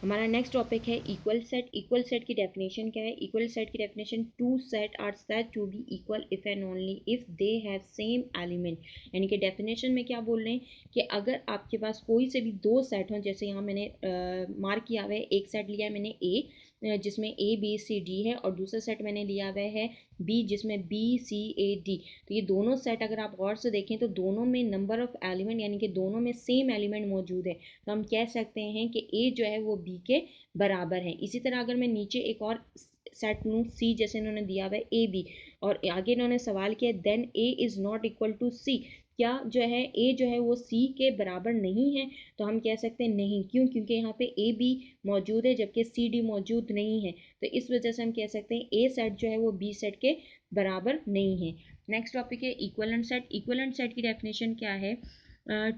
हमारा next topic है equal set. Equal set की डेफिनेशन क्या है? इक्वल सेट की definition, two set are said to be equal if and only if they have same element. यानी कि definition में क्या बोल रहे हैं कि अगर आपके पास कोई से भी दो सेट हों, जैसे यहाँ मैंने मार्क किया हुआ है, एक सेट लिया है मैंने ए जिसमें ए बी सी डी है, और दूसरा सेट मैंने लिया हुआ है बी जिसमें बी सी ए डी। तो ये दोनों सेट अगर आप गौर से देखें तो दोनों में नंबर ऑफ एलिमेंट यानी कि दोनों में सेम एलिमेंट मौजूद है, तो हम कह सकते हैं कि ए जो है वो बी के बराबर है। इसी तरह अगर मैं नीचे एक और सेट लूँ सी, जैसे इन्होंने दिया हुआ है ए बी, और आगे इन्होंने सवाल किया then A is not equal to C, क्या जो है ए जो है वो सी के बराबर नहीं है? तो हम कह सकते हैं नहीं। क्यों? क्योंकि यहाँ पे ए बी मौजूद है जबकि सी डी मौजूद नहीं है, तो इस वजह से हम कह सकते हैं ए सेट जो है वो बी सेट के बराबर नहीं है। नेक्स्ट टॉपिक है इक्विवेलेंट सेट। इक्विवेलेंट सेट की डेफिनेशन क्या है?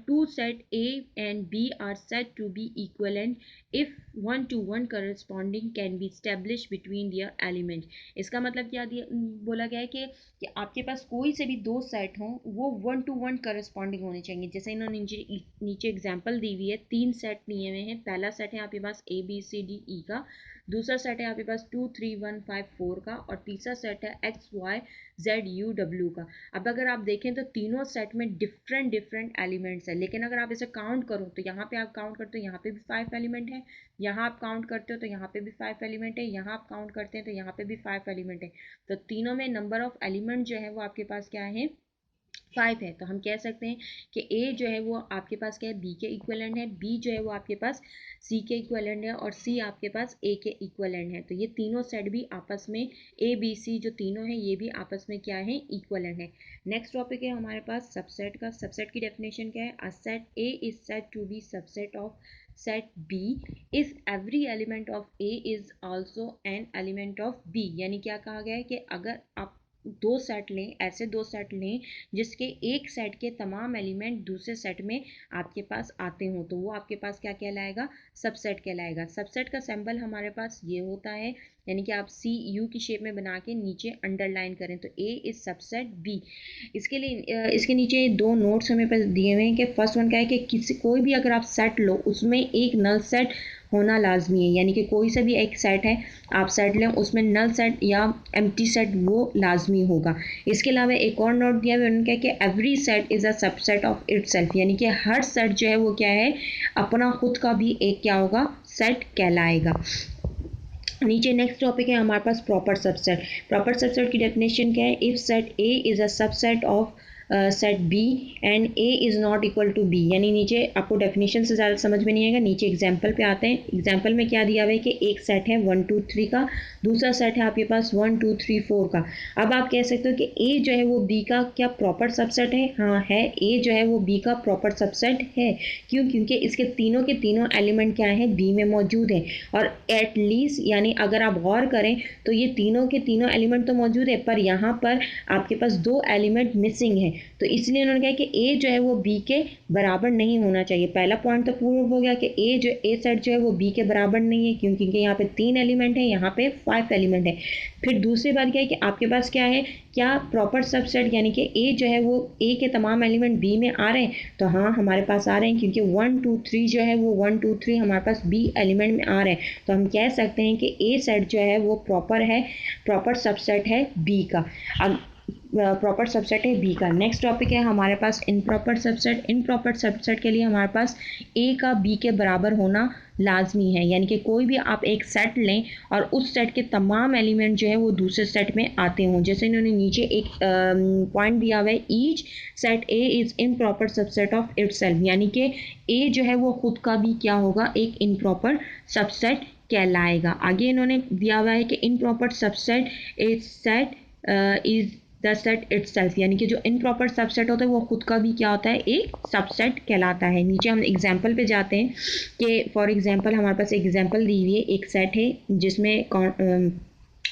Two set A and B are said to be equivalent if one to one corresponding can be established between their element। इसका मतलब क्या बोला गया है कि आपके पास कोई से भी दो सेट हों वो वन टू वन करस्पॉन्डिंग होने चाहिए। जैसे इन्होंने नीचे एग्जांपल दी हुई है, तीन सेट लिए हुए हैं। पहला सेट है आपके पास ए बी सी डी ई का, दूसरा सेट है आपके पास 2 3 1 5 4 का, और तीसरा सेट है X Y Z U W का। अब अगर आप देखें तो तीनों सेट में डिफरेंट डिफरेंट एलिमेंट्स है, लेकिन अगर आप इसे काउंट करो तो यहाँ पे आप काउंट करते हो यहाँ पे भी 5 एलिमेंट है, यहाँ आप काउंट करते हो तो यहाँ पे भी 5 एलिमेंट है, यहाँ आप काउंट करते हैं तो यहाँ पे भी 5 एलिमेंट है। तो तीनों में नंबर ऑफ एलिमेंट जो है वो आपके पास क्या है? 5 है। तो हम कह सकते हैं कि ए जो है वो आपके पास क्या है? बी के इक्विवेलेंट है, बी जो है वो आपके पास सी के इक्विवेलेंट है, और सी आपके पास ए के इक्विवेलेंट है। तो ये तीनों सेट भी आपस में ए बी सी जो तीनों हैं ये भी आपस में क्या है? इक्विवेलेंट है। नेक्स्ट टॉपिक है हमारे पास सबसेट का। सबसेट की डेफिनेशन क्या है? A set A is said to be subset of set B if every element of A is also an element of B. यानी क्या कहा गया है कि अगर आप दो सेट लें, ऐसे दो सेट लें जिसके एक सेट के तमाम एलिमेंट दूसरे सेट में आपके पास आते हों, तो वो आपके पास क्या कहलाएगा? सबसेट कहलाएगा। सबसेट का सिंबल हमारे पास ये होता है, यानी कि आप सी यू की शेप में बना के नीचे अंडरलाइन करें तो ए इज सबसेट बी। इसके लिए इसके नीचे दो नोट्स हमें पास दिए हुए हैं कि फर्स्ट वन क्या है कि कोई भी अगर आप सेट लो उसमें एक नल सेट होना लाजमी है, यानी कि कोई सा भी एक सेट है आप सेट लें उसमें नल सेट या एम्प्टी सेट वो लाजमी होगा। इसके अलावा एक और नोट दिया हुआ है उन्होंने कहा कि every set is a subset of itself, यानी कि हर सेट जो है वो क्या है? अपना खुद का भी एक क्या होगा? सेट कहलाएगा। नीचे नेक्स्ट टॉपिक है हमारे पास प्रॉपर सबसेट। प्रॉपर सबसेट की डेफिनेशन क्या है? If set A is a subset of set B and A is not equal to B. यानी नीचे आपको डेफिनेशन से ज़्यादा समझ में नहीं आएगा, नीचे एग्जाम्पल पे आते हैं। एग्जाम्पल में क्या दिया हुआ है कि एक सेट है 1 2 3 का, दूसरा सेट है आपके पास 1 2 3 4 का। अब आप कह सकते हो कि ए जो है वो बी का क्या प्रॉपर सबसेट है? हाँ है, ए जो है वो बी का प्रॉपर सबसेट है। क्यों? क्योंकि इसके तीनों के तीनों एलिमेंट क्या हैं? बी में मौजूद हैं, और एट लीस्ट यानी अगर आप गौर करें तो ये तीनों के तीनों एलिमेंट तो मौजूद है, पर यहाँ पर आपके पास दो एलिमेंट मिसिंग है, तो इसलिए उन्होंने कहा कि ए जो है वो बी के बराबर नहीं होना चाहिए। पहला पॉइंट तो प्रूव हो गया कि ए सेट जो है वो बी के बराबर नहीं है, क्योंकि यहाँ पे 3 एलिमेंट है, यहाँ पे 5 एलिमेंट है। फिर दूसरी बात क्या है कि आपके पास क्या है? क्या प्रॉपर सबसेट, यानी कि ए जो है वो ए के तमाम एलिमेंट बी में आ रहे हैं? तो हाँ हमारे पास आ रहे हैं, क्योंकि 1 2 3 जो है वो 1 2 3 हमारे पास बी एलिमेंट में आ रहे हैं, तो हम कह सकते हैं कि ए सेट जो है वो प्रॉपर है, प्रॉपर सबसेट है बी का। अब प्रॉपर सबसेट है बी का। नेक्स्ट टॉपिक है हमारे पास इनप्रॉपर सबसेट। इनप्रॉपर सबसेट के लिए हमारे पास ए का बी के बराबर होना लाजमी है, यानी कि कोई भी आप एक सेट लें और उस सेट के तमाम एलिमेंट जो है वो दूसरे सेट में आते हों। जैसे इन्होंने नीचे एक पॉइंट दिया हुआ है, each set A is improper subset of itself, यानी कि ए जो है वो खुद का भी क्या होगा? एक इनप्रॉपर सबसेट कहलाएगा। आगे इन्होंने दिया हुआ है कि improper subset is set is the set itself, यानी कि जो इनप्रॉपर सबसेट होता है वो खुद का भी क्या होता है? एक सबसेट कहलाता है। नीचे हम एग्जांपल पे जाते हैं कि फॉर एग्जांपल हमारे पास एक एग्जांपल दी हुई है, एक सेट है जिसमें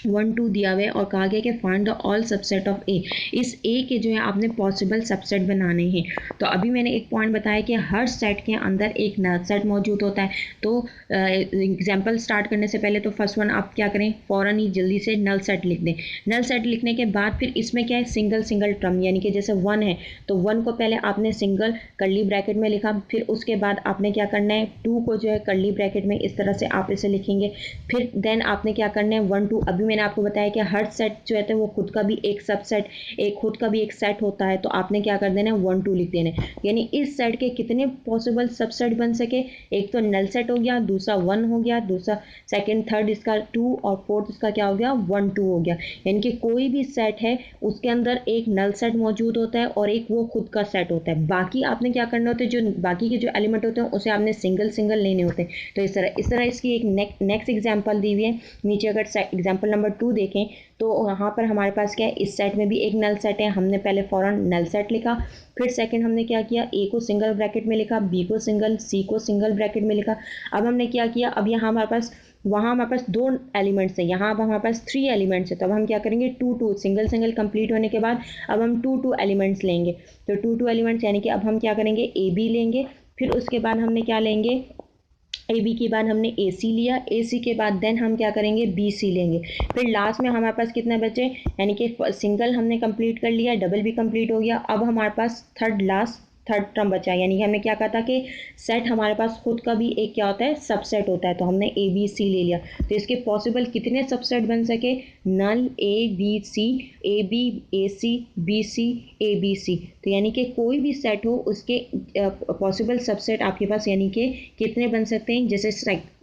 1 2 दिया हुआ है और कहा गया कि find the all subset of A. इस ए के जो है आपने पॉसिबल सबसेट बनाने हैं। तो अभी मैंने एक पॉइंट बताया कि हर सेट के अंदर एक नल सेट मौजूद होता है। तो एग्जांपल स्टार्ट करने से पहले तो फर्स्ट वन आप क्या करें, फ़ौरन ही जल्दी से नल सेट लिख दें। नल सेट लिखने के बाद फिर इसमें क्या है, सिंगल सिंगल टर्म, यानी कि जैसे 1 है तो 1 को पहले आपने सिंगल कर्ली ब्रैकेट में लिखा, फिर उसके बाद आपने क्या करना है, 2 को जो है कर्ली ब्रैकेट में इस तरह से आप इसे लिखेंगे। फिर देन आपने क्या करना है, 1 2, अभी मैंने आपको बताया कि हर सेट जो है वो खुद का भी एक सबसेट, एक खुद का भी एक सेट होता है। तो आपने क्या कर देना है, 1 2 लिख देना है। यानी इस सेट के कितने पॉसिबल सबसेट बन सके, एक तो नल सेट हो गया, दूसरा 1 हो गया, दूसरा सेकंड थर्ड इसका 2 और फोर्थ इसका क्या हो गया, 1 2 हो गया। यानी कि कोई भी सेट है उसके अंदर एक नल सेट मौजूद होता है और एक वो खुद का सेट होता है। बाकी आपने क्या करना होता है, जो बाकी के जो एलिमेंट होते हैं उसे आपने सिंगल सिंगल लेने होते हैं। तो इस तरह इसकी एक नेक्स्ट एग्जाम्पल दी हुई है नीचे। अगर एग्जाम्पल नंबर 2 देखें तो यहाँ पर हमारे पास क्या है, इस सेट में भी एक नल सेट है। हमने पहले फौरन नल सेट लिखा, फिर सेकंड हमने क्या किया, ए को सिंगल ब्रैकेट में लिखा, बी को सिंगल, सी को सिंगल ब्रैकेट में लिखा। अब हमने क्या किया, अब यहाँ हमारे पास, वहाँ हमारे पास 2 एलिमेंट्स हैं, यहाँ अब हमारे पास 3 एलिमेंट्स है। तो अब हम क्या करेंगे, 2 2 सिंगल सिंगल कंप्लीट होने के बाद अब हम 2 2 एलिमेंट्स लेंगे। तो 2 2 एलिमेंट्स यानी कि अब हम क्या करेंगे, ए बी लेंगे, फिर उसके बाद हमने क्या लेंगे, ए बी के बाद हमने ए सी लिया, ए सी के बाद देन हम क्या करेंगे, बी सी लेंगे। फिर लास्ट में हमारे पास कितने बचे, यानी कि सिंगल हमने कंप्लीट कर लिया, डबल भी कंप्लीट हो गया। अब हमारे पास थर्ड टर्म बचा, यानी कि हमने क्या कहा था कि सेट हमारे पास खुद का भी एक क्या होता है, सबसेट होता है। तो हमने ए बी सी ले लिया। तो इसके पॉसिबल कितने सबसेट बन सके, null A B C, A B A C, B C A B C. तो यानी कि कोई भी सेट हो उसके पॉसिबल सबसेट आपके पास यानी कि कितने बन सकते हैं। जैसे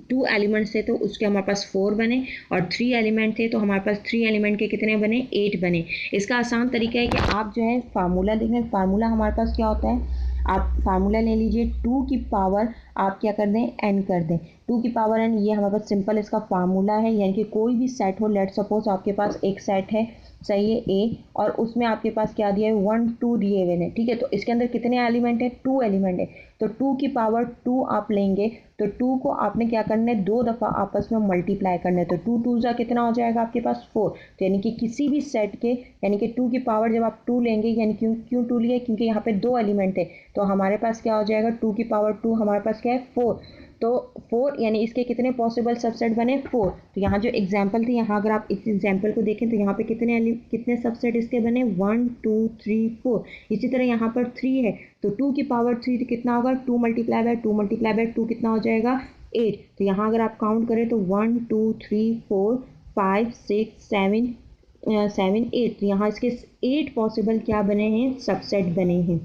2 एलिमेंट्स थे तो उसके हमारे पास 4 बने, और 3 एलिमेंट थे तो हमारे पास 3 एलिमेंट के कितने बने, 8 बने। इसका आसान तरीका है कि आप जो है फार्मूला देखें, फार्मूला हमारे पास क्या होता है, आप फार्मूला ले लीजिए, 2 की पावर आप क्या कर दें, n कर दें, 2 की पावर n, ये हमारे पास सिंपल इसका फार्मूला है। यानी कि कोई भी सेट हो, लेट सपोज आपके पास एक सेट है, सही है ए, और उसमें आपके पास क्या दिया है, 1 2 दिए हुए हैं, ठीक है। तो इसके अंदर कितने एलिमेंट है, 2 एलिमेंट है। तो 2 की पावर 2 आप लेंगे, तो 2 को आपने क्या करना है, 2 दफ़ा आपस में मल्टीप्लाई करना है। तो 2 2 जा कितना हो जाएगा आपके पास, 4। तो यानी कि किसी भी सेट के, यानी कि 2 की पावर जब आप 2 लेंगे, यानी क्यों 2 लिए, क्योंकि यहाँ पे 2 एलिमेंट है। तो हमारे पास क्या हो जाएगा, 2 की पावर 2 हमारे पास क्या है, 4। तो 4 यानी इसके कितने पॉसिबल सबसेट बने, 4। तो यहाँ जो एग्जाम्पल थी, यहाँ अगर आप इस एग्जाम्पल को देखें तो यहाँ पे कितने सबसेट इसके बने, 1 2 3 4। इसी तरह यहाँ पर 3 है, तो 2 की पावर 3 तो कितना होगा, 2 मल्टीप्लाई बाय 2 मल्टीप्लाई बाय 2 कितना हो जाएगा, 8। तो यहाँ अगर आप काउंट करें तो 1 2 3 4 5 6 7 7 8। तो यहाँ इसके 8 पॉसिबल क्या बने हैं, सबसेट बने हैं।